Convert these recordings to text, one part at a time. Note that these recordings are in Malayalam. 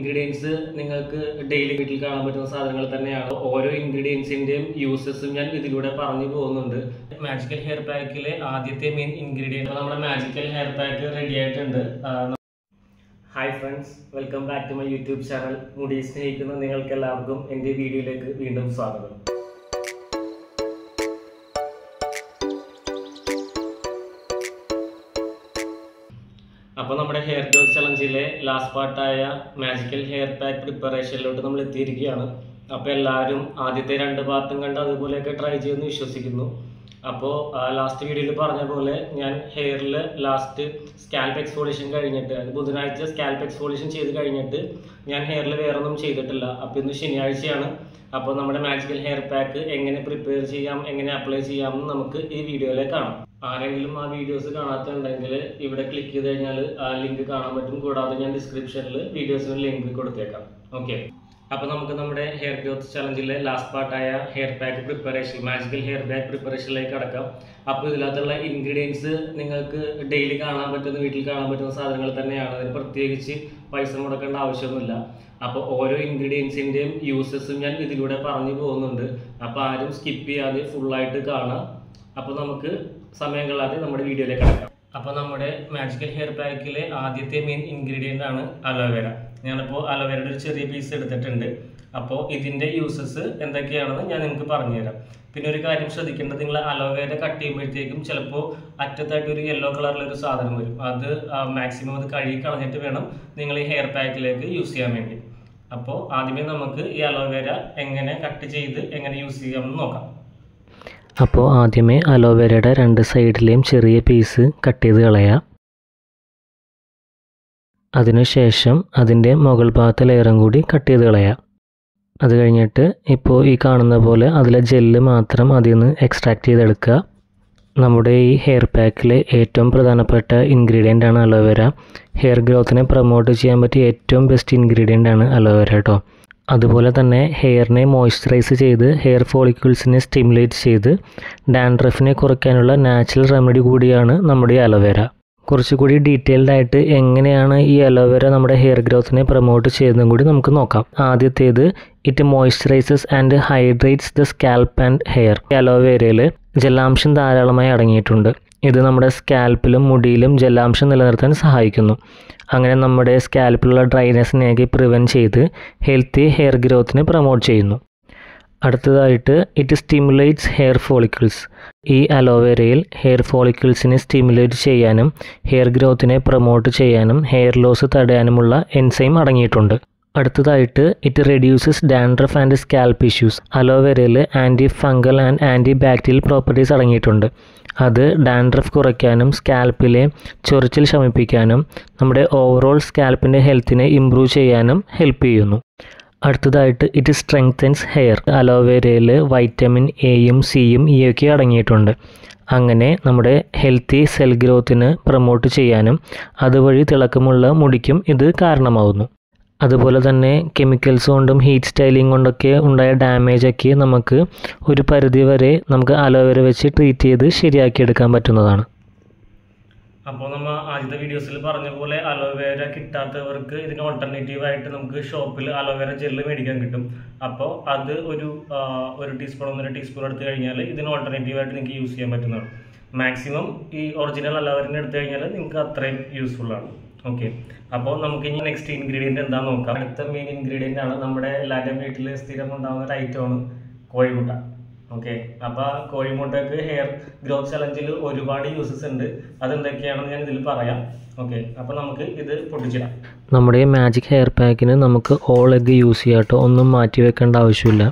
ഇൻഗ്രീഡിയൻസ് നിങ്ങൾക്ക് ഡെയിലി വീട്ടിൽ കാണാൻ പറ്റുന്ന സാധനങ്ങൾ തന്നെയാണ്. ഓരോ ഇൻഗ്രീഡിയൻസിന്റെയും യൂസസും ഞാൻ ഇതിലൂടെ പറഞ്ഞു പോകുന്നുണ്ട്. മാജിക്കൽ ഹെയർ പാക്കിലെ ആദ്യത്തെ മെയിൻ ഇൻഗ്രീഡിയൻറ്റ് നമ്മുടെ മാജിക്കൽ ഹെയർ പാക്ക് റെഡി ആയിട്ടുണ്ട്. Hi friends, welcome back to my YouTube channel. മുടി സ്നേഹിക്കുന്ന നിങ്ങൾക്ക് എല്ലാവർക്കും എൻ്റെ വീഡിയോയിലേക്ക് വീണ്ടും സ്വാഗതം. അപ്പോൾ നമ്മുടെ ഹെയർ ഗ്രോത്ത് ചലഞ്ചിലെ ലാസ്റ്റ് പാർട്ടായ മാജിക്കൽ ഹെയർ പാക്ക് പ്രിപ്പറേഷനിലോട്ട് നമ്മൾ എത്തിയിരിക്കുകയാണ്. അപ്പോൾ എല്ലാവരും ആദ്യത്തെ 2 പാർട്ടും കണ്ട് അതുപോലെയൊക്കെ ട്രൈ ചെയ്യുമെന്ന് വിശ്വസിക്കുന്നു. അപ്പോൾ ലാസ്റ്റ് വീഡിയോയിൽ പറഞ്ഞ പോലെ ഞാൻ ഹെയറിൽ ലാസ്റ്റ് സ്കാൽപ്പ് എക്സ്ഫോളിയേഷൻ കഴിഞ്ഞിട്ട്, ബുധനാഴ്ച സ്കാൽപ്പ് എക്സ്ഫോളിയേഷൻ ചെയ്ത് കഴിഞ്ഞിട്ട് ഞാൻ ഹെയറിൽ വേറെ ഒന്നും ചെയ്തിട്ടില്ല. അപ്പോൾ ഇന്ന് ശനിയാഴ്ചയാണ്. അപ്പോൾ നമ്മുടെ മാജിക്കൽ ഹെയർ പാക്ക് എങ്ങനെ പ്രിപ്പയർ ചെയ്യാം, എങ്ങനെ അപ്ലൈ ചെയ്യാമെന്ന് നമുക്ക് ഈ വീഡിയോയിൽ കാണാം. ആരെങ്കിലും ആ വീഡിയോസ് കാണാത്തുണ്ടെങ്കിൽ ഇവിടെ ക്ലിക്ക് ചെയ്ത് കഴിഞ്ഞാൽ ആ ലിങ്ക് കാണാൻ പറ്റും. കൂടാതെ ഞാൻ ഡിസ്ക്രിപ്ഷനിൽ വീഡിയോസിന് ലിങ്ക് കൊടുത്തേക്കാം. ഓക്കെ, അപ്പോൾ നമുക്ക് നമ്മുടെ ഹെയർ ഗ്രോത്ത് ചലഞ്ചിലെ ലാസ്റ്റ് പാർട്ടായ hair pack preparation, magical hair pack പ്രിപ്പറേഷനിലേക്ക് കടക്കാം. അപ്പോൾ ഇതിനകത്തുള്ള ഇൻഗ്രീഡിയൻസ് നിങ്ങൾക്ക് ഡെയിലി കാണാൻ പറ്റുന്ന, വീട്ടിൽ കാണാൻ പറ്റുന്ന സാധനങ്ങൾ തന്നെയാണ്. അതിന് പ്രത്യേകിച്ച് പൈസ മുടക്കേണ്ട ആവശ്യമൊന്നുമില്ല. അപ്പോൾ ഓരോ ഇൻഗ്രീഡിയൻസിൻ്റെയും യൂസസും ഞാൻ ഇതിലൂടെ പറഞ്ഞു പോകുന്നുണ്ട്. അപ്പോൾ ആരും സ്കിപ്പ് ചെയ്യാതെ ഫുള്ളായിട്ട് കാണാം. അപ്പോൾ നമുക്ക് സമയം കളയാതെ നമ്മുടെ വീഡിയോയിലേക്ക് കടക്കാം. അപ്പോൾ നമ്മുടെ മാജിക്കൽ ഹെയർ പാക്കിലെ ആദ്യത്തെ മെയിൻ ഇൻഗ്രീഡിയൻ്റ് ആണ് അലോവേര. ഞാനിപ്പോൾ അലോവേരയുടെ ഒരു ചെറിയ പീസ് എടുത്തിട്ടുണ്ട്. അപ്പോൾ ഇതിൻ്റെ യൂസസ് എന്തൊക്കെയാണെന്ന് ഞാൻ നിങ്ങൾക്ക് പറഞ്ഞുതരാം. പിന്നെ ഒരു കാര്യം ശ്രദ്ധിക്കേണ്ടത്, നിങ്ങൾ അലോവേര കട്ട് ചെയ്യുമ്പോഴത്തേക്കും ചിലപ്പോൾ അറ്റത്തായിട്ട് ഒരു യെല്ലോ കളറിലൊരു സാധനം വരും. അത് മാക്സിമം അത് കഴുകി കളഞ്ഞിട്ട് വേണം നിങ്ങൾ ഈ ഹെയർ പാക്കിലേക്ക് യൂസ് ചെയ്യാൻ വേണ്ടി. അപ്പോൾ ആദ്യമേ നമുക്ക് ഈ അലോവേര എങ്ങനെ കട്ട് ചെയ്ത് എങ്ങനെ യൂസ് ചെയ്യാമെന്ന് നോക്കാം. അപ്പോൾ ആദ്യമേ അലോവേരയുടെ 2 സൈഡിലെയും ചെറിയ പീസ് കട്ട് ചെയ്ത് കളയാം. അതിനുശേഷം അതിൻ്റെ മുകൾ ഭാഗത്തെ ലെയറും കൂടി കട്ട് ചെയ്ത് കളയാം. അത് കഴിഞ്ഞിട്ട് ഇപ്പോൾ ഈ കാണുന്ന പോലെ അതിലെ ജെല്ല് മാത്രം അതിൽ നിന്ന് എക്സ്ട്രാക്ട് ചെയ്തെടുക്കുക. നമ്മുടെ ഈ ഹെയർ പാക്കിലെ ഏറ്റവും പ്രധാനപ്പെട്ട ഇൻഗ്രീഡിയൻ്റ് ആണ് അലോവേര. ഹെയർ ഗ്രോത്തിനെ പ്രൊമോട്ട് ചെയ്യാൻ പറ്റിയ ഏറ്റവും ബെസ്റ്റ് ഇൻഗ്രീഡിയൻ്റ് ആണ് അലോവേര കേട്ടോ. അതുപോലെ തന്നെ ഹെയറിനെ മോയ്സ്ചറൈസ് ചെയ്ത് ഹെയർ ഫോളിക്കിൾസിനെ സ്റ്റിമുലേറ്റ് ചെയ്ത് ഡാൻഡ്രഫിനെ കുറയ്ക്കാനുള്ള നാച്ചുറൽ റെമഡി കൂടിയാണ് നമ്മുടെ ഈ അലോവേര. കുറച്ചുകൂടി ഡീറ്റെയിൽഡ് ആയിട്ട് എങ്ങനെയാണ് ഈ അലോവേര നമ്മുടെ ഹെയർ ഗ്രോത്തിനെ പ്രൊമോട്ട് ചെയ്യുന്നതും കൂടി നമുക്ക് നോക്കാം. ആദ്യത്തേത്, it moisturises and hydrates the scalp and hair. അലോവേരയിൽ ജലാംശം ധാരാളമായി അടങ്ങിയിട്ടുണ്ട്. ഇത് നമ്മുടെ സ്കാൽപ്പിലും മുടിയിലും ജലാംശം നിലനിർത്താൻ സഹായിക്കുന്നു. അങ്ങനെ നമ്മുടെ സ്കാൽപ്പിലുള്ള ഡ്രൈനെസ്സിനെയൊക്കെ പ്രിവെൻറ്റ് ചെയ്ത് ഹെൽത്തി ഹെയർ ഗ്രോത്തിനെ പ്രൊമോട്ട് ചെയ്യുന്നു. അടുത്തതായിട്ട്, ഇറ്റ് സ്റ്റിമുലേറ്റ്സ് ഹെയർ ഫോളിക്കിൾസ്. ഈ അലോവേരയിൽ ഹെയർ ഫോളിക്കിൾസിനെ സ്റ്റിമുലേറ്റ് ചെയ്യാനും ഹെയർ ഗ്രോത്തിനെ പ്രൊമോട്ട് ചെയ്യാനും ഹെയർ ലോസ് തടയാനുമുള്ള എൻസൈം അടങ്ങിയിട്ടുണ്ട്. അടുത്തതായിട്ട്, it reduces dandruff and scalp issues. അലോവേരയിൽ anti fungal and anti bacterial properties അടങ്ങിയിട്ടുണ്ട്. അത് ഡാൻഡ്രഫ് കുറയ്ക്കാനും സ്കാൽപ്പിലെ ചൊറിച്ചിൽ ശമിപ്പിക്കാനും നമ്മുടെ ഓവറോൾ സ്കാൽപ്പിൻ്റെ ഹെൽത്തിനെ ഇംപ്രൂവ് ചെയ്യാനും ഹെൽപ്പ് ചെയ്യുന്നു. അടുത്തതായിട്ട്, ഇറ്റ് സ്ട്രെങ്തൻസ് ഹെയർ. അലോവേരയിൽ വൈറ്റമിൻ എയും സിയും ഇയൊക്കെ അടങ്ങിയിട്ടുണ്ട്. അങ്ങനെ നമ്മുടെ ഹെൽത്തി സെൽ ഗ്രോത്തിനെ പ്രൊമോട്ട് ചെയ്യാനും അതുവഴി തിളക്കമുള്ള മുടിക്കും ഇത് കാരണമാവുന്നു. അതുപോലെ തന്നെ കെമിക്കൽസ് കൊണ്ടും ഹീറ്റ് സ്റ്റൈലിംഗ് കൊണ്ടൊക്കെ ഉണ്ടായ ഡാമേജൊക്കെ നമുക്ക് ഒരു പരിധി വരെ നമുക്ക് അലോവേര വെച്ച് ട്രീറ്റ് ചെയ്ത് ശരിയാക്കിയെടുക്കാൻ പറ്റുന്നതാണ്. അപ്പോൾ നമ്മൾ ആദ്യത്തെ വീഡിയോസിൽ പറഞ്ഞ പോലെ അലോവേര കിട്ടാത്തവർക്ക് ഇതിന് ഓൾട്ടർനേറ്റീവായിട്ട് നമുക്ക് ഷോപ്പിൽ അലോവേര ജെല്ല് മേടിക്കാൻ കിട്ടും. അപ്പോൾ അത് ഒരു ടീസ്പൂൺ 1.5 ടീസ്പൂൺ എടുത്തു കഴിഞ്ഞാൽ ഇതിന് ഓൾട്ടർനേറ്റീവായിട്ട് നിങ്ങൾക്ക് യൂസ് ചെയ്യാൻ പറ്റുന്നതാണ്. മാക്സിമം ഈ ഒറിജിനൽ അലോവേരനെ എടുത്തു കഴിഞ്ഞാൽ നിങ്ങൾക്ക് അത്രയും യൂസ്ഫുള്ളാണ്. ഓക്കെ, അപ്പോൾ നമുക്ക് ഇനി നെക്സ്റ്റ് ഇൻഗ്രീഡിയൻറ്റ് എന്താണെന്ന് നോക്കാം. അടുത്ത മെയിൻ ഇൻഗ്രീഡിയൻ്റ് ആണ് നമ്മുടെ എല്ലാവരുടെയും വീട്ടിൽ സ്ഥിരം ഉണ്ടാകുന്ന ഒരു ഐറ്റമാണ് കോഴിമുട്ട. ഓക്കെ, അപ്പോൾ കോഴിമുട്ടക്ക് ഹെയർ ഗ്രോത്ത് ചലഞ്ചിൽ ഒരുപാട് യൂസസ് ഉണ്ട്. അതെന്തൊക്കെയാണെന്ന് ഞാൻ ഇതിൽ പറയാം. ഓക്കെ, അപ്പോൾ നമുക്ക് ഇത് പൊട്ടിച്ചിടാം. നമ്മുടെ മാജിക് ഹെയർ പാക്കിന് നമുക്ക് ഓൾ എഗ് യൂസ് ചെയ്യാം കേട്ടോ. ഒന്നും മാറ്റി വെക്കേണ്ട ആവശ്യമില്ല.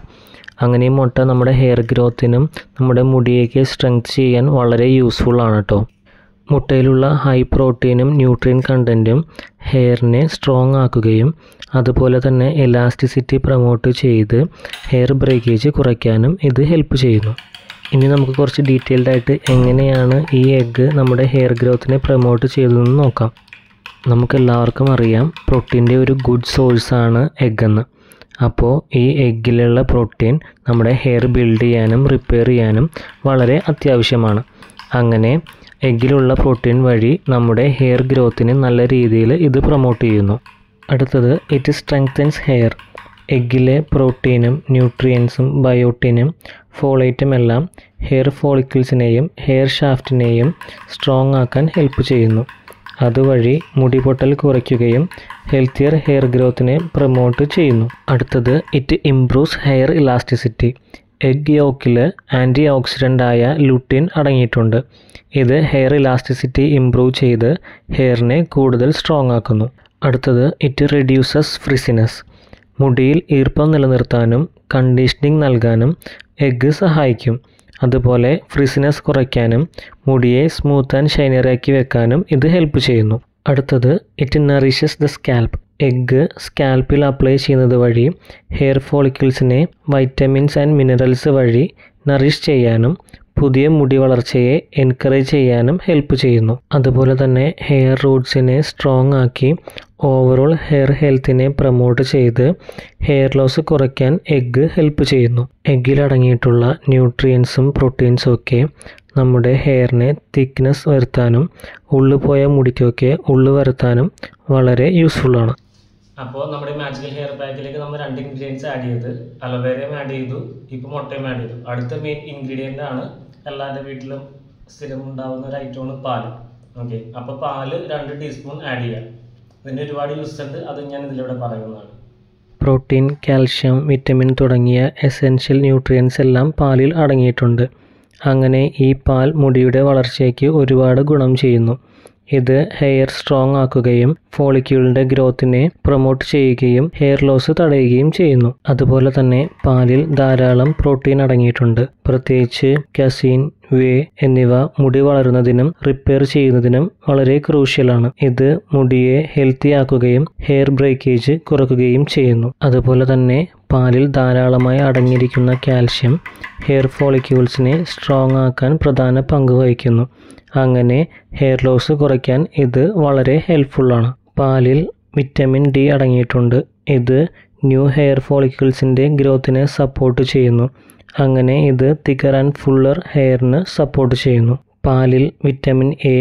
അങ്ങനെ ഈ മുട്ട നമ്മുടെ ഹെയർ ഗ്രോത്തിനും നമ്മുടെ മുടിയേക്ക് സ്ട്രെങ്ത് ചെയ്യാൻ വളരെ യൂസ്ഫുള്ളാണ് കേട്ടോ. മുട്ടയിലുള്ള ഹൈ പ്രോട്ടീനും ന്യൂട്രിയൻ കണ്ടൻറ്റും ഹെയറിനെ സ്ട്രോങ് ആക്കുകയും അതുപോലെ തന്നെ എലാസ്റ്റിസിറ്റി പ്രൊമോട്ട് ചെയ്ത് ഹെയർ ബ്രേക്കേജ് കുറയ്ക്കാനും ഇത് ഹെൽപ്പ് ചെയ്യുന്നു. ഇനി നമുക്ക് കുറച്ച് ഡീറ്റെയിൽഡ് ആയിട്ട് എങ്ങനെയാണ് ഈ എഗ്ഗ് നമ്മുടെ ഹെയർ ഗ്രോത്തിനെ പ്രൊമോട്ട് ചെയ്തതെന്ന് നോക്കാം. നമുക്കെല്ലാവർക്കും അറിയാം പ്രോട്ടീൻ്റെ ഒരു ഗുഡ് സോഴ്സാണ് എഗ്ഗെന്ന്. അപ്പോൾ ഈ എഗ്ഗിലുള്ള പ്രോട്ടീൻ നമ്മുടെ ഹെയർ ബിൽഡ് ചെയ്യാനും റിപ്പയർ ചെയ്യാനും വളരെ അത്യാവശ്യമാണ്. അങ്ങനെ എഗ്ഗിലുള്ള പ്രോട്ടീൻ വഴി നമ്മുടെ ഹെയർ ഗ്രോത്തിനെ നല്ല രീതിയിൽ ഇത് പ്രൊമോട്ട് ചെയ്യുന്നു. അടുത്തത് ഇറ്റ് സ്ട്രെങ്തൻസ് ഹെയർ. എഗ്ഗിലെ പ്രോട്ടീനും ന്യൂട്രിയൻസും ബയോട്ടിനും ഫോളേറ്റും എല്ലാം ഹെയർ ഫോളിക്കിൾസിനെയും ഹെയർ ഷാഫ്റ്റിനെയും സ്ട്രോങ് ആക്കാൻ ഹെൽപ്പ് ചെയ്യുന്നു. അതുവഴി മുടിപൊട്ടൽ കുറയ്ക്കുകയും ഹെൽത്തിയർ ഹെയർ ഗ്രോത്തിനെ പ്രൊമോട്ട് ചെയ്യുന്നു. അടുത്തത് it improves hair elasticity. Egg യോക്കിൽ ആൻറ്റി ഓക്സിഡൻ്റായ ലുട്ടിൻ അടങ്ങിയിട്ടുണ്ട്. ഇത് ഹെയർ ഇലാസ്റ്റിസിറ്റി ഇംപ്രൂവ് ചെയ്ത് ഹെയറിനെ കൂടുതൽ സ്ട്രോങ് ആക്കുന്നു. അടുത്തത് ഇറ്റ് റെഡ്യൂസസ് ഫ്രിസിനെസ്. മുടിയിൽ ഈർപ്പം നിലനിർത്താനും കണ്ടീഷനിങ് നൽകാനും എഗ്ഗ് സഹായിക്കും. അതുപോലെ ഫ്രിസിനെസ് കുറയ്ക്കാനും മുടിയെ സ്മൂത്ത് ആൻഡ് ഷൈനറാക്കി വെക്കാനും ഇത് ഹെൽപ്പ് ചെയ്യുന്നു. അടുത്തത് it nourishes the scalp. Egg സ്കാൽപ്പിൽ അപ്ലൈ ചെയ്യുന്നത് വഴി ഹെയർ ഫോളിക്കിൾസിനെ വൈറ്റമിൻസ് ആൻഡ് മിനറൽസ് വഴി നറിഷ് ചെയ്യാനും പുതിയ മുടി വളർച്ചയെ എൻകറേജ് ചെയ്യാനും ഹെൽപ്പ് ചെയ്യുന്നു. അതുപോലെ തന്നെ ഹെയർ റൂട്ട്സിനെ സ്ട്രോങ് ആക്കി ഓവറോൾ ഹെയർ ഹെൽത്തിനെ പ്രൊമോട്ട് ചെയ്ത് ഹെയർ ലോസ് കുറയ്ക്കാൻ എഗ്ഗ് ഹെൽപ്പ് ചെയ്യുന്നു. എഗ്ഗിൽ അടങ്ങിയിട്ടുള്ള ന്യൂട്രിയൻസും പ്രോട്ടീൻസും ഒക്കെ നമ്മുടെ ഹെയറിനെ തിക്നെസ് വരുത്താനും ഉള്ളുപോയ മുടിക്കൊക്കെ ഉള്ളു വരുത്താനും വളരെ യൂസ്ഫുള്ളാണ്. അപ്പോൾ നമ്മുടെ മാജിക്കൽ ഹെയർ പാക്കിലേക്ക് നമ്മൾ 2 ഇൻഗ്രീഡിയൻസ് ആഡ് ചെയ്ത് അലോവേരയും ആഡ് ചെയ്തു, ഇപ്പോൾ മുട്ടയും ആഡ് ചെയ്തു. അടുത്ത മെയിൻ ഇൻഗ്രീഡിയൻ്റ് ആണ് എല്ലാവരുടെ വീട്ടിലും സ്ഥിരം ഉണ്ടാകുന്ന ഒരു ഐറ്റമാണ് പാല്. ഓക്കെ, അപ്പോൾ പാല് 2 ടീസ്പൂൺ ആഡ് ചെയ്യാം. ഇതിന് ഒരുപാട് യൂസ് ഉണ്ട്, അത് ഞാൻ ഇതിലൂടെ പറയുന്നതാണ്. പ്രോട്ടീൻ, കാൽഷ്യം, വിറ്റമിൻ തുടങ്ങിയ എസെൻഷ്യൽ ന്യൂട്രിയൻസ് എല്ലാം പാലിൽ അടങ്ങിയിട്ടുണ്ട്. അങ്ങനെ ഈ പാൽ മുടിയുടെ വളർച്ചയ്ക്ക് ഒരുപാട് ഗുണം ചെയ്യുന്നു. ഇത് ഹെയർ സ്ട്രോങ് ആക്കുകയും ഫോളിക്യൂളിൻ്റെ ഗ്രോത്തിനെ പ്രൊമോട്ട് ചെയ്യുകയും ഹെയർ ലോസ് തടയുകയും ചെയ്യുന്നു. അതുപോലെ തന്നെ പാലിൽ ധാരാളം പ്രോട്ടീൻ അടങ്ങിയിട്ടുണ്ട്. പ്രത്യേകിച്ച് കസീൻ, വേ എന്നിവ മുടി വളരുന്നതിനും റിപ്പയർ ചെയ്യുന്നതിനും വളരെ ക്രൂഷ്യലാണ്. ഇത് മുടിയെ ഹെൽത്തി ആക്കുകയും ഹെയർ ബ്രേക്കേജ് കുറയ്ക്കുകയും ചെയ്യുന്നു. അതുപോലെ തന്നെ പാലിൽ ധാരാളമായി അടങ്ങിയിരിക്കുന്ന കാൽഷ്യം ഹെയർ ഫോളിക്യൂൾസിനെ സ്ട്രോങ് ആക്കാൻ പ്രധാന പങ്ക് വഹിക്കുന്നു. അങ്ങനെ ഹെയർ ലോസ് കുറയ്ക്കാൻ ഇത് വളരെ ഹെൽപ്ഫുള്ളാണ്. പാലിൽ വിറ്റമിൻ ഡി അടങ്ങിയിട്ടുണ്ട്. ഇത് ന്യൂ ഹെയർ ഫോളിക്കിൾസിൻ്റെ ഗ്രോത്തിനെ സപ്പോർട്ട് ചെയ്യുന്നു. അങ്ങനെ ഇത് തിക്കർ ആൻഡ് ഫുള്ളർ ഹെയറിന് സപ്പോർട്ട് ചെയ്യുന്നു. പാലിൽ vitamin A,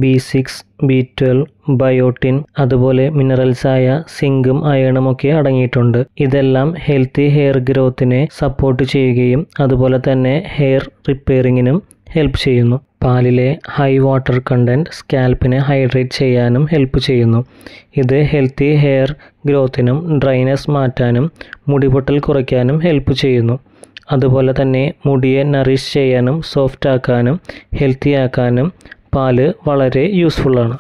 B6, B12, biotin, അതുപോലെ മിനറൽസായ സിങ്കും അയണും ഒക്കെ അടങ്ങിയിട്ടുണ്ട്. ഇതെല്ലാം ഹെൽത്തി ഹെയർ ഗ്രോത്തിനെ സപ്പോർട്ട് ചെയ്യുകയും അതുപോലെ തന്നെ ഹെയർ റിപ്പയറിങ്ങിനും ഹെൽപ്പ് ചെയ്യുന്നു. പാലിലെ ഹൈ വാട്ടർ കണ്ടൻറ്റ് സ്കാൽപ്പിനെ ഹൈഡ്രേറ്റ് ചെയ്യാനും ഹെൽപ്പ് ചെയ്യുന്നു. ഇത് ഹെൽത്തി ഹെയർ ഗ്രോത്തിനും ഡ്രൈനെസ് മാറ്റാനും മുടിപൊട്ടൽ കുറയ്ക്കാനും ഹെൽപ്പ് ചെയ്യുന്നു. അതുപോലെ തന്നെ മുടിയെ നറിഷ് ചെയ്യാനും സോഫ്റ്റ് ആക്കാനും ഹെൽത്തി ആക്കാനും പാല് വളരെ യൂസ്ഫുള്ളാണ്.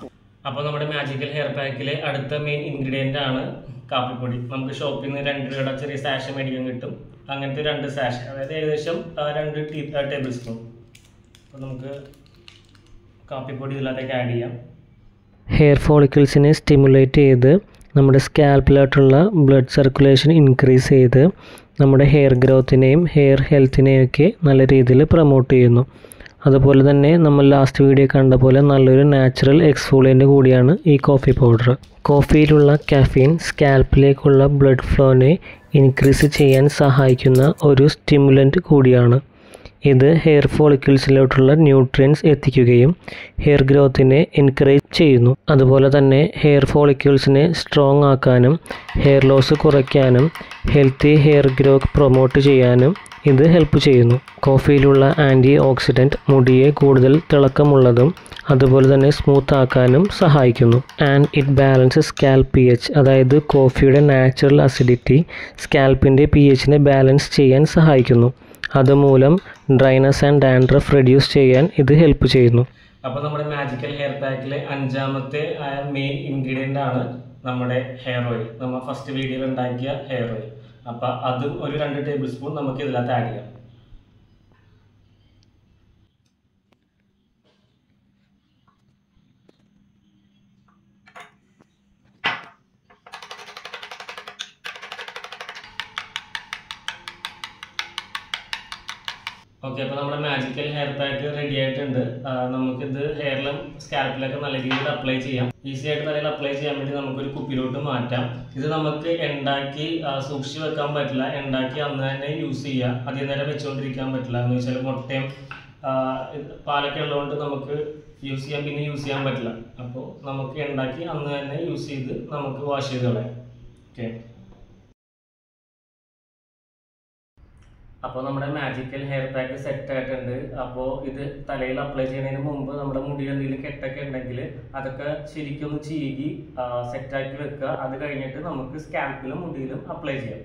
അപ്പോൾ നമ്മുടെ മാജിക്കൽ ഹെയർ പാക്കിലെ അടുത്ത മെയിൻ ഇൻഗ്രീഡിയൻ്റ് ആണ് കാപ്പിപ്പൊടി. നമുക്ക് ഷോപ്പിൽ നിന്ന് 2 രൂപയുടെ ചെറിയ സാഷ മേടിക്കാൻ കിട്ടും. അങ്ങനത്തെ 2 സാഷ, അതായത് ഏകദേശം 2 ടേബിൾ സ്പൂൺ. അപ്പോൾ നമുക്ക് കാപ്പിപ്പൊടി ഇതിനകത്തേക്ക് ആഡ് ചെയ്യാം. ഹെയർ ഫോളിക്കിൾസിനെ സ്റ്റിമുലേറ്റ് ചെയ്ത് നമ്മുടെ സ്കാൽപ്പിലോട്ടുള്ള ബ്ലഡ് സർക്കുലേഷൻ ഇൻക്രീസ് ചെയ്ത് നമ്മുടെ ഹെയർ ഗ്രോത്തിനെയും ഹെയർ ഹെൽത്തിനെയും ഒക്കെ നല്ല രീതിയിൽ പ്രൊമോട്ട് ചെയ്യുന്നു. അതുപോലെ തന്നെ നമ്മൾ ലാസ്റ്റ് വീഡിയോ കണ്ട പോലെ നല്ലൊരു നാച്ചുറൽ എക്സ്ഫോളിയൻ്റ് കൂടിയാണ് ഈ കോഫി പൗഡർ. കോഫിയിലുള്ള കാഫീൻ സ്കാൽപ്പിലേക്കുള്ള ബ്ലഡ് ഫ്ലോനെ ഇൻക്രീസ് ചെയ്യാൻ സഹായിക്കുന്ന ഒരു സ്റ്റിമുലൻ്റ് കൂടിയാണ്. ഇത് ഹെയർ ഫോളിക്കിൾസിലോട്ടുള്ള ന്യൂട്രിയൻസ് എത്തിക്കുകയും ഹെയർ ഗ്രോത്തിനെ എൻകറേജ് ചെയ്യുന്നു. അതുപോലെ തന്നെ ഹെയർ ഫോളിക്കിൾസിനെ സ്ട്രോങ് ആക്കാനും ഹെയർ ലോസ് കുറയ്ക്കാനും ഹെൽത്തി ഹെയർ ഗ്രോത്ത് പ്രൊമോട്ട് ചെയ്യാനും ഇത് ഹെൽപ്പ് ചെയ്യുന്നു. കോഫിയിലുള്ള ആൻറ്റി ഓക്സിഡൻറ്റ് മുടിയെ കൂടുതൽ തിളക്കമുള്ളതും അതുപോലെ തന്നെ സ്മൂത്ത് ആക്കാനും സഹായിക്കുന്നു. And it balances scalp pH, അതായത് കോഫിയുടെ നാച്ചുറൽ അസിഡിറ്റി സ്കാൽപ്പിൻ്റെ pHനെ ബാലൻസ് ചെയ്യാൻ സഹായിക്കുന്നു. അതുമൂലം ഡ്രൈനസ് ആൻഡ് ഡാൻഡ്രഫ് റെഡ്യൂസ് ചെയ്യാൻ ഇത് ഹെൽപ്പ് ചെയ്യുന്നു. അപ്പോൾ നമ്മുടെ മാജിക്കൽ ഹെയർ പാക്കിലെ 5ാമത്തെ മെയിൻ ഇൻഗ്രീഡിയൻ്റ് ആണ് നമ്മുടെ ഹെയർ ഓയിൽ. നമ്മൾ ഫസ്റ്റ് വീഡിയോയിൽ ഉണ്ടാക്കിയ ഹെയർ ഓയിൽ. അപ്പോൾ അതും ഒരു 2 ടേബിൾ സ്പൂൺ നമുക്ക് ഇതിനകത്ത് ആഡ് ചെയ്യാം. ഓക്കെ, അപ്പോൾ നമ്മുടെ മാജിക്കൽ ഹെയർ പാക്ക് റെഡി ആയിട്ടുണ്ട്. നമുക്കിത് ഹെയറിലും സ്കാൽപ്പിലൊക്കെ നല്ല രീതിയിൽ അപ്ലൈ ചെയ്യാം. ഈസി ആയിട്ട് നല്ല അപ്ലൈ ചെയ്യാൻ വേണ്ടി നമുക്കൊരു കുപ്പിയിലോട്ട് മാറ്റാം. ഇത് നമുക്ക് ഉണ്ടാക്കി സൂക്ഷിച്ച് വെക്കാൻ പറ്റില്ല. ഉണ്ടാക്കി അന്ന് തന്നെ യൂസ് ചെയ്യാം. അധികം നേരം വെച്ചുകൊണ്ടിരിക്കാൻ പറ്റില്ല. എന്ന് വെച്ചാൽ മുട്ടയും പാലൊക്കെ ഉള്ളതുകൊണ്ട് നമുക്ക് യൂസ് ചെയ്യാൻ പിന്നെ യൂസ് ചെയ്യാൻ പറ്റില്ല. അപ്പോൾ നമുക്ക് ഉണ്ടാക്കി അന്ന് തന്നെ യൂസ് ചെയ്ത് നമുക്ക് വാഷ് ചെയ്ത് കളയാം. ഓക്കെ, അപ്പോൾ നമ്മുടെ മാജിക്കൽ ഹെയർ പാക്ക് സെറ്റ് ആയിട്ടുണ്ട്. അപ്പോൾ ഇത് തലയിൽ അപ്ലൈ ചെയ്യുന്നതിന് മുമ്പ് നമ്മുടെ മുടിയിൽ എന്തെങ്കിലും കെട്ടൊക്കെ ഉണ്ടെങ്കിൽ അതൊക്കെ ശരിക്കും ഒന്ന് ചീകി സെറ്റാക്കി വെക്കുക. അത് കഴിഞ്ഞിട്ട് നമുക്ക് സ്കാൽപ്പിലും മുടിയിലും അപ്ലൈ ചെയ്യാം.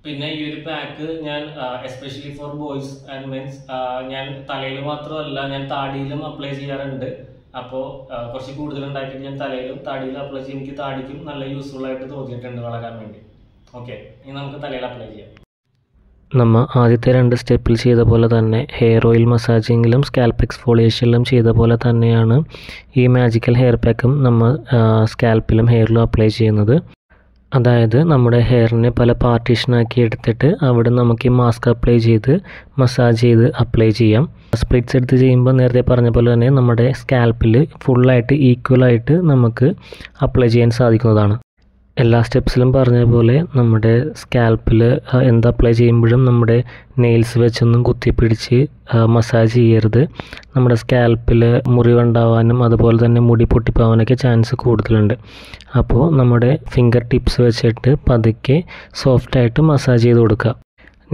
പിന്നെ ഈ ഒരു പാക്ക് ഞാൻ especially for boys and men's ഞാൻ തലയിൽ മാത്രമല്ല ഞാൻ താടിയിലും അപ്ലൈ ചെയ്യാറുണ്ട്. അപ്പോൾ കുറച്ച് കൂടുതൽ ഉണ്ടാക്കിയിട്ട് ഞാൻ തലയിലും താടിയിലും അപ്ലൈ ചെയ്യും. എനിക്ക് താടിക്കും നല്ല യൂസ്ഫുൾ ആയിട്ട് തോന്നിയിട്ടുണ്ട് വളരാൻ വേണ്ടി. ഓക്കെ, ഇനി നമുക്ക് തലയിൽ അപ്ലൈ ചെയ്യാം. നമ്മൾ ആദ്യത്തെ 2 സ്റ്റെപ്പിൽ ചെയ്ത പോലെ തന്നെ ഹെയർ ഓയിൽ മസാജിങ്ങിലും സ്കാൽപ്പ് എക്സ്ഫോളിയേഷനിലും ചെയ്ത പോലെ തന്നെയാണ് ഈ മാജിക്കൽ ഹെയർ പാക്കും നമ്മൾ സ്കാൽപ്പിലും ഹെയറിലും അപ്ലൈ ചെയ്യുന്നത്. അതായത് നമ്മുടെ ഹെയറിനെ പല പാർട്ടീഷനാക്കി എടുത്തിട്ട് അവിടെ നമുക്ക് ഈ മാസ്ക് അപ്ലൈ ചെയ്ത് മസാജ് ചെയ്ത് അപ്ലൈ ചെയ്യാം. സ്പ്ലിറ്റ്സ് എടുത്ത് ചെയ്യുമ്പോൾ നേരത്തെ പറഞ്ഞ പോലെ തന്നെ നമ്മുടെ സ്കാൽപ്പിൽ ഫുള്ളായിട്ട് ഈക്വലായിട്ട് നമുക്ക് അപ്ലൈ ചെയ്യാൻ സാധിക്കുന്നതാണ്. എല്ലാ സ്റ്റെപ്സിലും പറഞ്ഞ പോലെ നമ്മുടെ സ്കാൽപ്പിൽ എന്ത് അപ്ലൈ ചെയ്യുമ്പോഴും നമ്മുടെ നെയിൽസ് വെച്ചൊന്നും കുത്തിപ്പിടിച്ച് മസാജ് ചെയ്യരുത്. നമ്മുടെ സ്കാൽപ്പിൽ മുറിവുണ്ടാവാനും അതുപോലെ തന്നെ മുടി പൊട്ടിപ്പോവാനൊക്കെ ചാൻസ് കൂടുതലുണ്ട്. അപ്പോൾ നമ്മുടെ ഫിംഗർ ടിപ്സ് വെച്ചിട്ട് പതുക്കെ സോഫ്റ്റായിട്ട് മസാജ് ചെയ്ത് കൊടുക്കുക.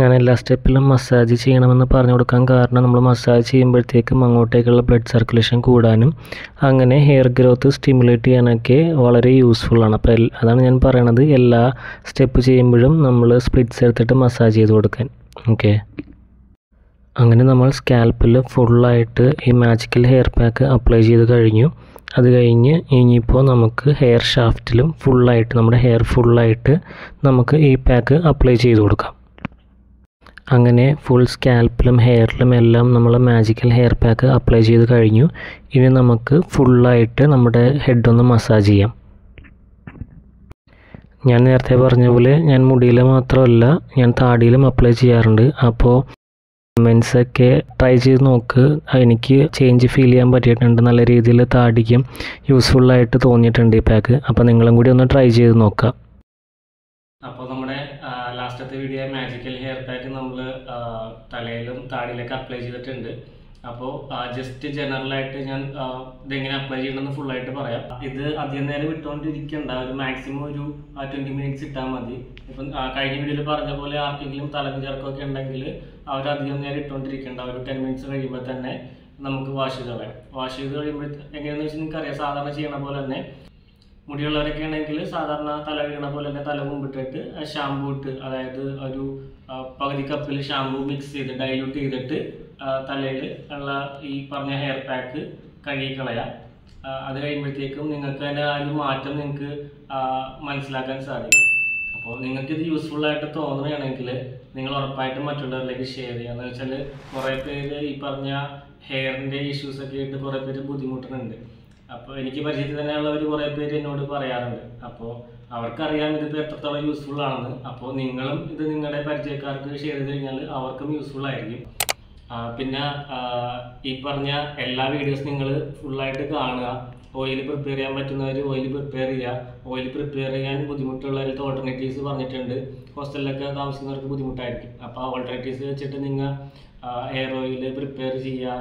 ഞാൻ എല്ലാ സ്റ്റെപ്പിലും മസാജ് ചെയ്യണമെന്ന് പറഞ്ഞു കൊടുക്കാൻ കാരണം നമ്മൾ മസാജ് ചെയ്യുമ്പോഴത്തേക്കും അങ്ങോട്ടേക്കുള്ള ബ്ലഡ് സർക്കുലേഷൻ കൂടാനും അങ്ങനെ ഹെയർ ഗ്രോത്ത് സ്റ്റിമുലേറ്റ് ചെയ്യാനൊക്കെ വളരെ യൂസ്ഫുള്ളാണ്. അപ്പോൾ അതാണ് ഞാൻ പറയണത്, എല്ലാ സ്റ്റെപ്പ് ചെയ്യുമ്പോഴും നമ്മൾ സ്പ്ലിറ്റ്സ് എടുത്തിട്ട് മസാജ് ചെയ്ത് കൊടുക്കാൻ. ഓക്കെ, അങ്ങനെ നമ്മൾ സ്കാൽപ്പിൽ ഫുള്ളായിട്ട് ഈ മാജിക്കൽ ഹെയർ പാക്ക് അപ്ലൈ ചെയ്ത് കഴിഞ്ഞു. അത് കഴിഞ്ഞ് ഇനിയിപ്പോൾ നമുക്ക് ഹെയർ ഷാഫ്റ്റിലും ഫുള്ളായിട്ട് നമ്മുടെ ഹെയർ ഫുള്ളായിട്ട് നമുക്ക് ഈ പാക്ക് അപ്ലൈ ചെയ്ത് കൊടുക്കാം. അങ്ങനെ ഫുൾ സ്കാൽപ്പിലും ഹെയറിലും എല്ലാം നമ്മൾ മാജിക്കൽ ഹെയർ പാക്ക് അപ്ലൈ ചെയ്ത് കഴിഞ്ഞു. ഇനി നമുക്ക് ഫുള്ളായിട്ട് നമ്മുടെ ഹെഡൊന്ന് മസാജ് ചെയ്യാം. ഞാൻ നേരത്തെ പറഞ്ഞ പോലെ ഞാൻ മുടിയിൽ മാത്രമല്ല ഞാൻ താടിയിലും അപ്ലൈ ചെയ്യാറുണ്ട്. അപ്പോൾ മെൻസൊക്കെ ട്രൈ ചെയ്ത് നോക്ക്, എനിക്ക് ചേഞ്ച് ഫീൽ ചെയ്യാൻ പറ്റിയിട്ടുണ്ട്. നല്ല രീതിയിൽ താടിക്കും യൂസ്ഫുള്ളായിട്ട് തോന്നിയിട്ടുണ്ട് ഈ പാക്ക്. അപ്പോൾ നിങ്ങളും കൂടി ഒന്ന് ട്രൈ ചെയ്ത് നോക്കാം. അപ്പോൾ നമ്മുടെ ലാസ്റ്റത്തെ വീഡിയോ മാജിക്കൽ ഹെയർ പാക്ക് നമ്മൾ തലയിലും താടിയിലൊക്കെ അപ്ലൈ ചെയ്തിട്ടുണ്ട്. അപ്പോൾ ജസ്റ്റ് ജനറലായിട്ട് ഞാൻ ഇതെങ്ങനെ അപ്ലൈ ചെയ്യണമെന്ന് ഫുള്ളായിട്ട് പറയാം. ഇത് അധികം നേരം ഇട്ടുകൊണ്ടിരിക്കേണ്ട, ഒരു മാക്സിമം ഒരു 20 മിനിറ്റ്സ് ഇട്ടാൽ മതി. ഇപ്പം കഴിഞ്ഞ വീഡിയോയിൽ പറഞ്ഞ പോലെ ആർക്കെങ്കിലും തലമിചർക്കൊക്കെ ഉണ്ടെങ്കിൽ അവരധികം നേരം ഇട്ടുകൊണ്ടിരിക്കേണ്ട, ഒരു 10 മിനിറ്റ്സ് കഴിയുമ്പോൾ തന്നെ നമുക്ക് വാഷ് ചെയ്ത് കളയാം. വാഷ് ചെയ്ത് കഴിയുമ്പോൾ എങ്ങനെയാണെന്ന് വെച്ചാൽ നിങ്ങൾക്കറിയാം, സാധാരണ ചെയ്യണ പോലെ തന്നെ മുടിയുള്ളവരൊക്കെ ആണെങ്കിൽ സാധാരണ തല വീണ പോലെ തന്നെ തല മുമ്പിട്ടിട്ട് ഷാമ്പൂ ഇട്ട്, അതായത് ഒരു പകുതി കപ്പിൽ ഷാമ്പൂ മിക്സ് ചെയ്ത് ഡൈല്യൂട്ട് ചെയ്തിട്ട് തലയിൽ ഉള്ള ഈ പറഞ്ഞ ഹെയർ പാക്ക് കഴുകിക്കളയാം. അത് കഴിയുമ്പോഴത്തേക്കും നിങ്ങൾക്ക് അതിൻ്റെ ആ ഒരു മാറ്റം നിങ്ങൾക്ക് മനസ്സിലാക്കാൻ സാധിക്കും. അപ്പോൾ നിങ്ങൾക്ക് ഇത് യൂസ്ഫുൾ ആയിട്ട് തോന്നുകയാണെങ്കിൽ നിങ്ങൾ ഉറപ്പായിട്ടും മറ്റുള്ളവരിലേക്ക് ഷെയർ ചെയ്യുക. എന്ന് വെച്ചാൽ കുറേ പേര് ഈ പറഞ്ഞ ഹെയറിൻ്റെ ഇഷ്യൂസൊക്കെ ആയിട്ട് കുറേ പേര് ബുദ്ധിമുട്ടുന്നുണ്ട്. അപ്പോൾ എനിക്ക് പരിചയത്തിൽ തന്നെയുള്ളവർ കുറേ പേര് എന്നോട് പറയാറുണ്ട്. അപ്പോൾ അവർക്കറിയാം ഇതിപ്പോൾ എത്രത്തോളം യൂസ്ഫുൾ ആണെന്ന്. അപ്പോൾ നിങ്ങളും ഇത് നിങ്ങളുടെ പരിചയക്കാർക്ക് ഷെയർ ചെയ്ത് കഴിഞ്ഞാൽ അവർക്കും യൂസ്ഫുൾ ആയിരിക്കും. പിന്നെ ഈ പറഞ്ഞ എല്ലാ വീഡിയോസ് നിങ്ങൾ ഫുള്ളായിട്ട് കാണുക. ഓയിൽ പ്രിപ്പയർ ചെയ്യാൻ പറ്റുന്നവർ ഓയിൽ പ്രിപ്പയർ ചെയ്യുക. ഓയിൽ പ്രിപ്പയർ ചെയ്യാൻ ബുദ്ധിമുട്ടുള്ളവർക്ക് ഓൾട്ടർനേറ്റീവ്സ് പറഞ്ഞിട്ടുണ്ട്. ഹോസ്റ്റലിലൊക്കെ താമസിക്കുന്നവർക്ക് ബുദ്ധിമുട്ടായിരിക്കും. അപ്പോൾ ഓൾട്ടർനേറ്റീവ്സ് വെച്ചിട്ട് നിങ്ങൾ ഹെയർ ഓയിൽ പ്രിപ്പയർ ചെയ്യുക.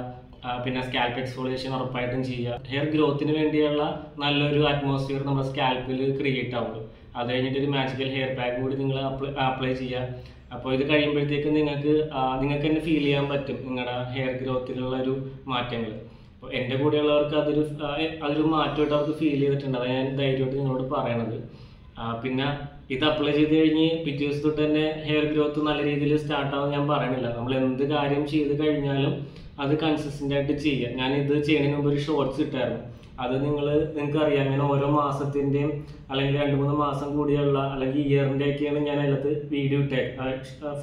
പിന്നെ സ്കാൽപ്പ് എക്സ്ഫോളിയേഷൻ ഉറപ്പായിട്ടും ചെയ്യുക. ഹെയർ ഗ്രോത്തിന് വേണ്ടിയുള്ള നല്ലൊരു അറ്റ്മോസ്ഫിയർ നമ്മുടെ സ്കാൽപ്പിൽ ക്രിയേറ്റ് ആവുള്ളൂ. അത് കഴിഞ്ഞിട്ട് ഒരു മാജിക്കൽ ഹെയർ പാക്ക് കൂടി നിങ്ങൾ അപ്ലൈ ചെയ്യുക. അപ്പോൾ ഇത് കഴിയുമ്പോഴത്തേക്കും നിങ്ങൾക്ക് തന്നെ ഫീൽ ചെയ്യാൻ പറ്റും നിങ്ങളുടെ ഹെയർ ഗ്രോത്തിലുള്ള ഒരു മാറ്റങ്ങൾ. അപ്പോൾ എൻ്റെ കൂടെയുള്ളവർക്ക് അതൊരു മാറ്റമായിട്ട് അവർക്ക് ഫീൽ ചെയ്തിട്ടുണ്ട്. അതാണ് ഞാൻ ധൈര്യമായിട്ട് നിങ്ങളോട് പറയണത്. പിന്നെ ഇത് അപ്ലൈ ചെയ്ത് കഴിഞ്ഞ് പിറ്റേ ദിവസം തൊട്ട് തന്നെ ഹെയർ ഗ്രോത്ത് നല്ല രീതിയിൽ സ്റ്റാർട്ടാവും ഞാൻ പറയണില്ല. നമ്മൾ എന്ത് കാര്യം ചെയ്ത് കഴിഞ്ഞാലും അത് കൺസിസ്റ്റൻ്റ് ആയിട്ട് ചെയ്യുക. ഞാൻ ഇത് ചെയ്യുന്നതിന് മുമ്പ് ഒരു ഷോർട്സ് ഇട്ടായിരുന്നു. അത് നിങ്ങൾക്ക് അറിയാം, ഇങ്ങനെ ഓരോ മാസത്തിൻ്റെയും അല്ലെങ്കിൽ 2-3 മാസം കൂടിയുള്ള അല്ലെങ്കിൽ ഇയറിൻ്റെ ഒക്കെയാണ് ഞാൻ അതിനകത്ത് വീഡിയോ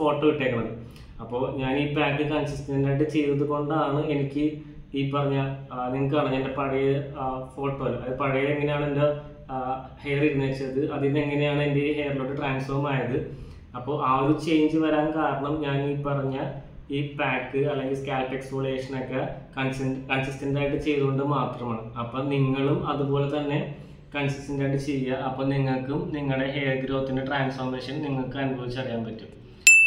ഫോട്ടോ ഇട്ടേക്കുന്നത്. അപ്പോൾ ഞാൻ ഈ പാക്ക് കൺസിസ്റ്റൻ്റ് ആയിട്ട് ചെയ്തത് കൊണ്ടാണ് എനിക്ക് ഈ പറഞ്ഞ നിങ്ങൾക്ക് കാണാം എൻ്റെ പഴയ ഫോട്ടോയിൽ, അത് പഴയ എങ്ങനെയാണ് എൻ്റെ ഹെയർ ഇരുന്ന് വെച്ചത്, അതിന് എങ്ങനെയാണ് എൻ്റെ ഈ ഹെയറിലോട്ട് ട്രാൻസ്ഫോം ആയത്. അപ്പോൾ ആ ഒരു ചേഞ്ച് വരാൻ കാരണം ഞാൻ ഈ പറഞ്ഞ ഈ പാക്ക് അല്ലെങ്കിൽ സ്കാൽപ്പ് എക്സ്ഫോളിയേഷനൊക്കെ കൺസിസ്റ്റൻ്റ് ആയിട്ട് ചെയ്തുകൊണ്ട് മാത്രമാണ്. അപ്പം നിങ്ങളും അതുപോലെ തന്നെ കൺസിസ്റ്റൻ്റ് ആയിട്ട് ചെയ്യുക. അപ്പം നിങ്ങൾക്കും നിങ്ങളുടെ ഹെയർ ഗ്രോത്തിൻ്റെ ട്രാൻസ്ഫോർമേഷൻ നിങ്ങൾക്ക് അനുഭവിച്ചറിയാൻ പറ്റും.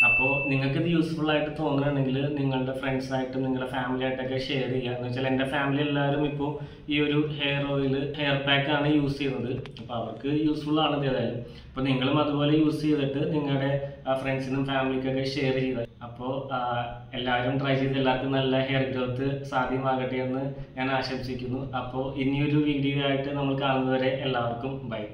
അപ്പോൾ നിങ്ങൾക്ക് ഇത് യൂസ്ഫുൾ ആയിട്ട് തോന്നുകയാണെങ്കിൽ നിങ്ങളുടെ ഫ്രണ്ട്സായിട്ടും നിങ്ങളുടെ ഫാമിലി ആയിട്ടൊക്കെ ഷെയർ ചെയ്യുക. എന്ന് വെച്ചാൽ എൻ്റെ ഫാമിലി എല്ലാവരും ഇപ്പോൾ ഈ ഒരു ഹെയർ ഓയിൽ, ഹെയർ പാക്കാണ് യൂസ് ചെയ്യുന്നത്. അപ്പോൾ അവർക്ക് യൂസ്ഫുൾ ആണ് ഏതായാലും. അപ്പോൾ നിങ്ങളും അതുപോലെ യൂസ് ചെയ്തിട്ട് നിങ്ങളുടെ ഫ്രണ്ട്സിനും ഫാമിലിക്കൊക്കെ ഷെയർ ചെയ്യുക. അപ്പോൾ എല്ലാവരും ട്രൈ ചെയ്ത് എല്ലാവർക്കും നല്ല ഹെയർ ഗ്രോത്ത് സാധ്യമാകട്ടെ എന്ന് ഞാൻ ആശംസിക്കുന്നു. അപ്പോൾ ഇനിയൊരു വീഡിയോ ആയിട്ട് നമ്മൾ കാണുന്നതുവരെ എല്ലാവർക്കും ബൈ.